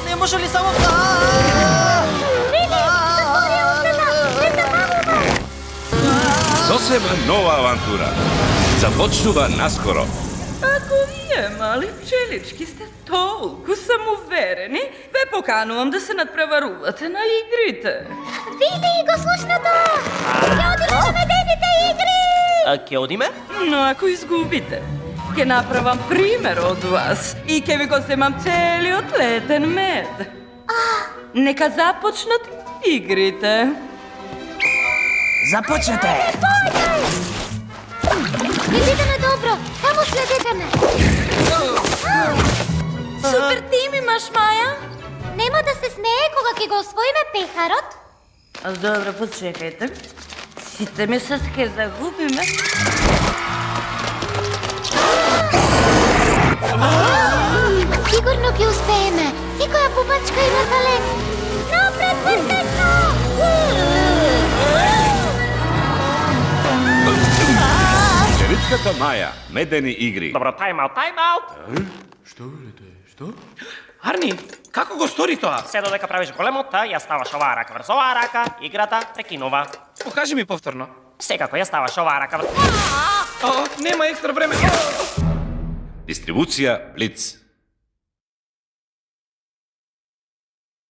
Не може ли само... Сосема нова авантура. Започнува наскоро. Ако вие, мали пчелички, сте толку самоуверени, ве поканувам да се надпреварувате на игрите. Види го слушното! Ќе одиме на медените игри! Ќе одиме? Но ако изгубите, ќе направам пример од вас и ќе ви го земам целиот летен мед. Нека започнат игрите. Започнете! Гледаме добро, само следете ме. Супер тим имаш, Маја. Нема да се смее кога ќе го освоиме пехарот? Добро, почекајте. Сите ми се ќе загубиме. Сигурно ќе успееме. Секоја бубачка има талент. Напред, перфектно! Пчеличката Маја, медени игри. Добро, тајм-аут. Што? Арни, како го стори тоа? Се додека правиш големота, ја ставаш оваа рака врз оваа рака, играта прекинува. Покажи ми повторно. Секако ја ставаш оваа рака врз... Нема екстра време. Дистрибуција Блиц.